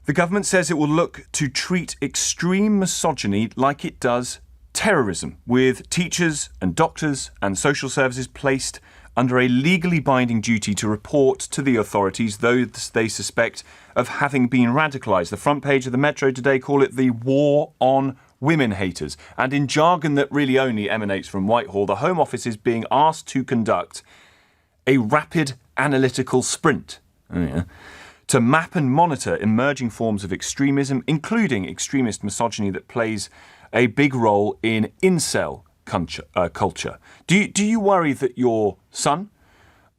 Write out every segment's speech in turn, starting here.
The government says it will look to treat extreme misogyny like it does terrorism, with teachers and doctors and social services placed under a legally binding duty to report to the authorities those they suspect of having been radicalised. The front page of the Metro today call it the war on women haters. And in jargon that really only emanates from Whitehall, the Home Office is being asked to conduct a rapid analytical sprint to map and monitor emerging forms of extremism, including extremist misogyny that plays a big role in incel culture. Do you worry that your son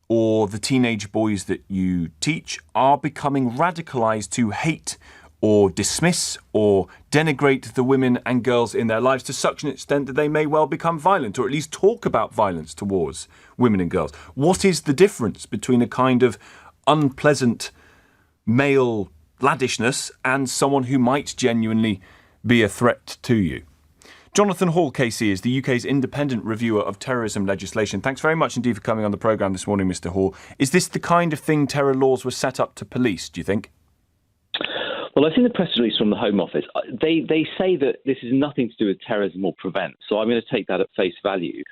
or the teenage boys that you teach are becoming radicalised to hate or dismiss or denigrate the women and girls in their lives to such an extent that they may well become violent, or at least talk about violence towards women and girls? What is the difference between a kind of unpleasant male laddishness and someone who might genuinely be a threat to you? Jonathan Hall, KC, is the UK's independent reviewer of terrorism legislation. Thanks very much indeed for coming on the programme this morning, Mr. Hall. Is this the kind of thing terror laws were set up to police, do you think? Well, I've seen the press release from the Home Office. They say that this is nothing to do with terrorism or prevent, so I'm going to take that at face value.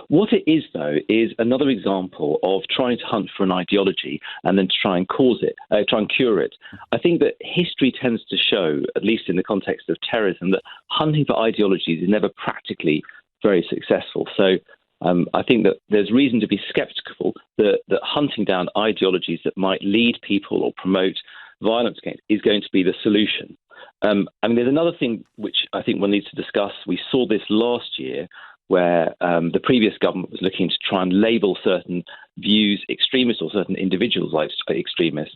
What it is, though, is another example of trying to hunt for an ideology and then try and cure it. I think that history tends to show, at least in the context of terrorism, that hunting for ideologies is never practically very successful. So I think that there's reason to be sceptical that hunting down ideologies that might lead people or promote violence against is going to be the solution. There's another thing which I think one needs to discuss. We saw this last year, where the previous government was looking to try and label certain views extremist or certain individuals like extremist.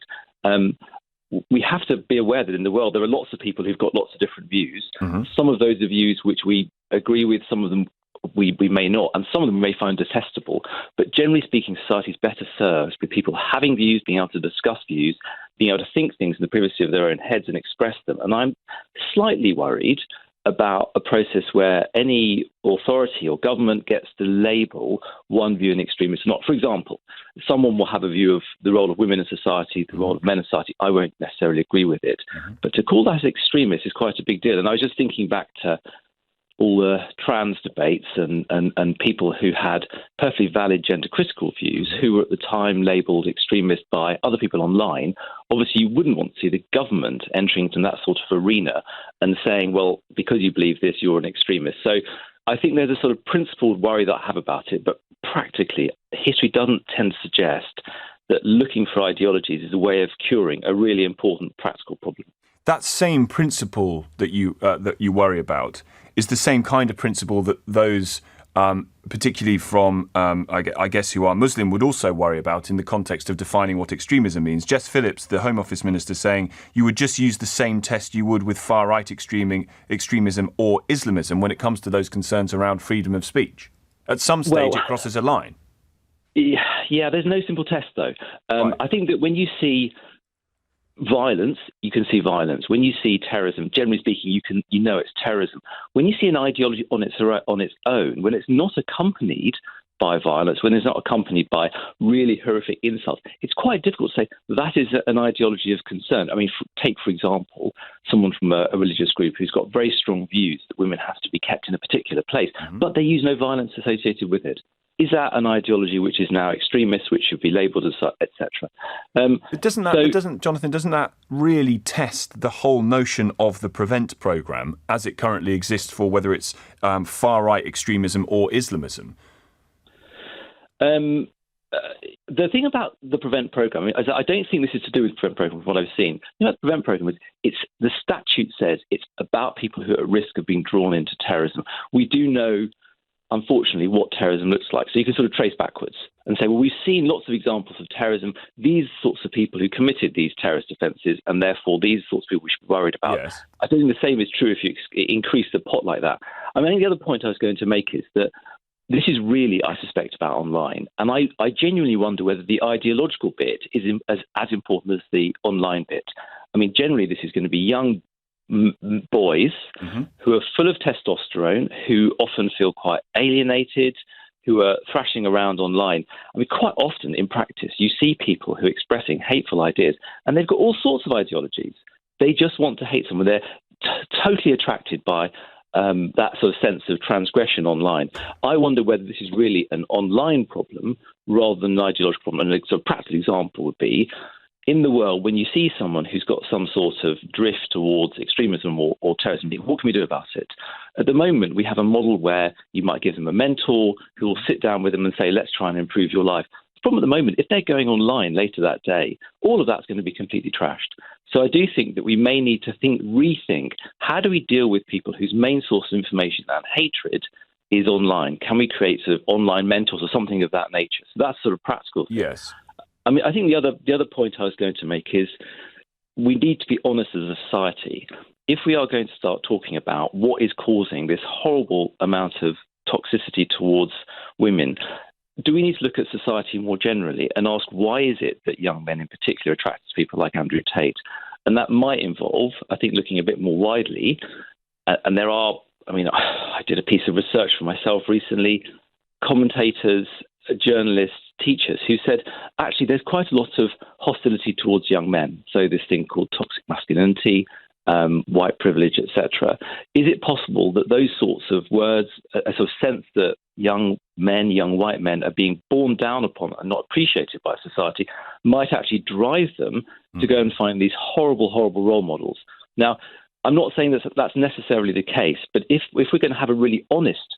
We have to be aware that in the world there are lots of people who've got lots of different views. Mm-hmm. Some of those are views which we agree with, some of them we may not, and some of them we may find detestable. But generally speaking, society is better served with people having views, being able to discuss views, being able to think things in the privacy of their own heads and express them. And I'm slightly worried about a process where any authority or government gets to label one view an extremist or not. For example, someone will have a view of the role of women in society, the role of men in society. I won't necessarily agree with it. Mm-hmm. But to call that extremist is quite a big deal. And I was just thinking back to all the trans debates and people who had perfectly valid gender critical views who were at the time labelled extremist by other people online. Obviously, you wouldn't want to see the government entering into that sort of arena and saying, well, because you believe this, you're an extremist. So I think there's a sort of principled worry that I have about it, but practically, history doesn't tend to suggest that looking for ideologies is a way of curing a really important practical problem. That same principle that you worry about is the same kind of principle that those, particularly from, I guess, who are Muslim, would also worry about in the context of defining what extremism means. Jess Phillips, the Home Office Minister, saying you would just use the same test you would with far-right extremism or Islamism when it comes to those concerns around freedom of speech. At some stage, it crosses a line. Yeah, there's no simple test, though. Right. I think that when you see violence, you can see violence. When you see terrorism, generally speaking, you know it's terrorism. When you see an ideology on its own, when it's not accompanied by violence, when it's not accompanied by really horrific insults, it's quite difficult to say that is an ideology of concern. I mean, take, for example, someone from a religious group who's got very strong views that women have to be kept in a particular place, but they use no violence associated with it. Is that an ideology which is now extremist, which should be labelled as such, etc.? Doesn't that really test the whole notion of the Prevent programme as it currently exists for whether it's far-right extremism or Islamism? The thing about the Prevent programme, I don't think this is to do with the Prevent programme, from what I've seen. The Prevent programme is, the statute says it's about people who are at risk of being drawn into terrorism. We do know, unfortunately, what terrorism looks like. So you can sort of trace backwards and say, well, we've seen lots of examples of terrorism, these sorts of people who committed these terrorist offences, and therefore these sorts of people we should be worried about. Yes. I don't think the same is true if you increase the pot like that. I think the other point I was going to make is that this is really, I suspect, about online. And I genuinely wonder whether the ideological bit is as important as the online bit. I mean, generally, this is going to be young boys who are full of testosterone, who often feel quite alienated, who are thrashing around online. I mean, quite often in practice, you see people who are expressing hateful ideas, and they've got all sorts of ideologies. They just want to hate someone. They're totally attracted by that sort of sense of transgression online. I wonder whether this is really an online problem rather than an ideological problem. And a sort of practical example would be, in the world, when you see someone who's got some sort of drift towards extremism or terrorism, what can we do about it? At the moment, we have a model where you might give them a mentor who will sit down with them and say, let's try and improve your life. The problem at the moment, if they're going online later that day, all of that's going to be completely trashed. So I do think that we may need to rethink, how do we deal with people whose main source of information and hatred is online? Can we create sort of online mentors or something of that nature? So that's sort of practical. Yes. I mean, I think the other point I was going to make is we need to be honest as a society. If we are going to start talking about what is causing this horrible amount of toxicity towards women, do we need to look at society more generally and ask, why is it that young men in particular are attracted to people like Andrew Tate? And that might involve, I think, looking a bit more widely. And there are, I mean, I did a piece of research for myself recently, commentators, journalists, teachers who said, actually, there's quite a lot of hostility towards young men. So this thing called toxic masculinity, white privilege, etc. Is it possible that those sorts of words, a sort of sense that young men, young white men are being borne down upon and not appreciated by society, might actually drive them to go and find these horrible, horrible role models? Now, I'm not saying that that's necessarily the case, but if we're going to have a really honest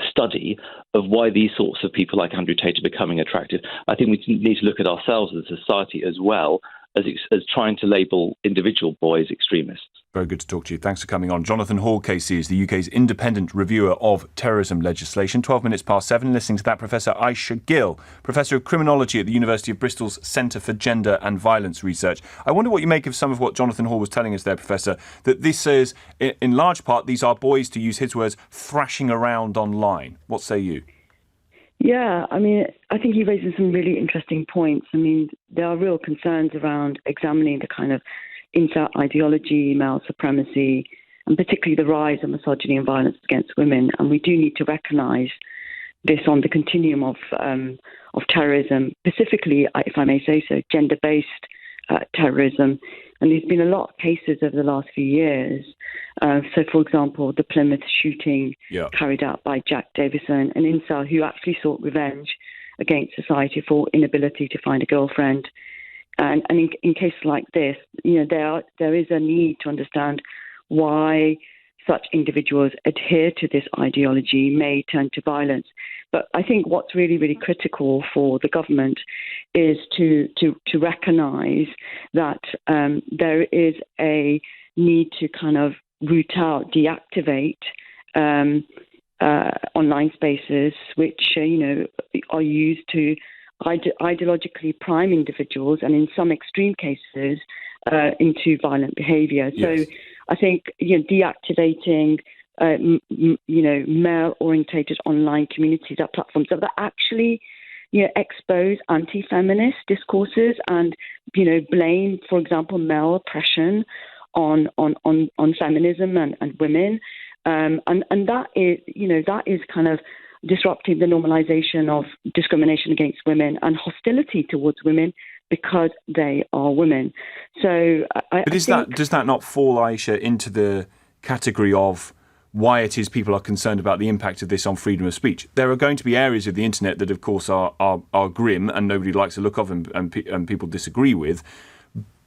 study of why these sorts of people like Andrew Tate are becoming attractive, I think we need to look at ourselves as a society as well as trying to label individual boys extremists. Very good to talk to you. Thanks for coming on. Jonathan Hall, KC, is the UK's independent reviewer of terrorism legislation. 12 minutes past 7, listening to that, Professor Aisha Gill, Professor of Criminology at the University of Bristol's Centre for Gender and Violence Research. I wonder what you make of some of what Jonathan Hall was telling us there, Professor, that this is, in large part, these are boys, to use his words, thrashing around online. What say you? Yeah, I mean, I think he raises some really interesting points. I mean, there are real concerns around examining the kind of incel ideology, male supremacy, and particularly the rise of misogyny and violence against women. And we do need to recognise this on the continuum of terrorism, specifically, if I may say so, gender-based terrorism. And there's been a lot of cases over the last few years. So, for example, the Plymouth shooting carried out by Jack Davison, an incel who actually sought revenge against society for inability to find a girlfriend. And in cases like this, you know, there is a need to understand why such individuals adhere to this ideology, may turn to violence. But I think what's really, really critical for the government is to recognise that there is a need to kind of root out, deactivate online spaces which are used to ideologically prime individuals, and in some extreme cases into violent behaviour. Yes. So I think deactivating male-orientated online communities or platforms that actually expose anti-feminist discourses and blame, for example, male oppression on feminism and women, and that is kind of disrupting the normalization of discrimination against women and hostility towards women because they are women. So, does that not fall, Aisha, into the category of why it is people are concerned about the impact of this on freedom of speech? There are going to be areas of the internet that, of course, are grim and nobody likes the look of and people disagree with.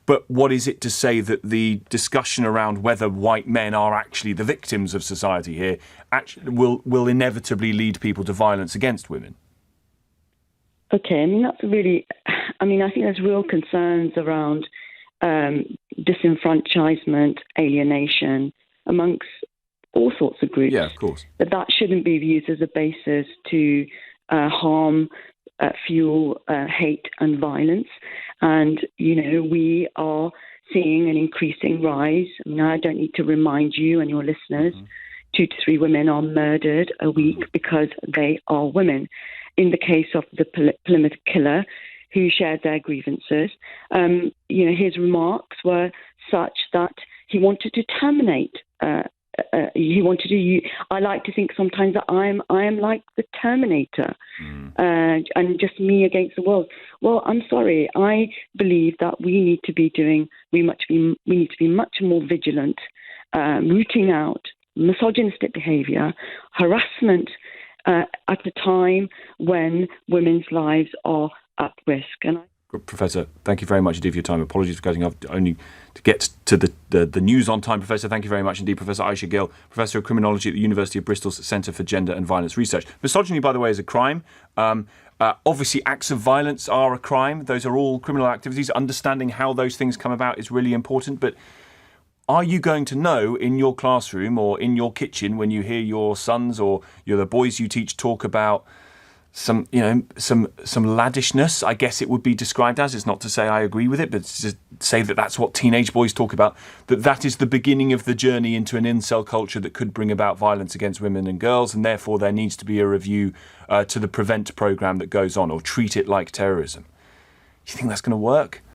But what is it to say that the discussion around whether white men are actually the victims of society here will inevitably lead people to violence against women? Okay, I think there's real concerns around disenfranchisement, alienation amongst all sorts of groups. Yeah, of course. But that shouldn't be used as a basis to harm, fuel hate and violence. And, we are seeing an increasing rise. I don't need to remind you and your listeners, 2 to 3 women are murdered a week because they are women. In the case of the Plymouth killer, who shared their grievances, his remarks were such that he wanted to terminate you want to do. I like to think sometimes that I am like the Terminator, and just me against the world. Well, I'm sorry. I believe that we need to be much more vigilant, rooting out misogynistic behaviour, harassment at a time when women's lives are at risk. And Professor, thank you very much indeed for your time. Apologies for cutting off only to get to the news on time. Professor, thank you very much indeed. Professor Aisha Gill, Professor of Criminology at the University of Bristol's Centre for Gender and Violence Research. Misogyny, by the way, is a crime. Obviously, acts of violence are a crime. Those are all criminal activities. Understanding how those things come about is really important. But are you going to know in your classroom or in your kitchen when you hear your sons or the boys you teach talk about some laddishness, I guess it would be described as? It's not to say I agree with it, but to say that that's what teenage boys talk about, that is the beginning of the journey into an incel culture that could bring about violence against women and girls, and therefore there needs to be a review to the Prevent programme that goes on, or treat it like terrorism. Do you think that's going to work?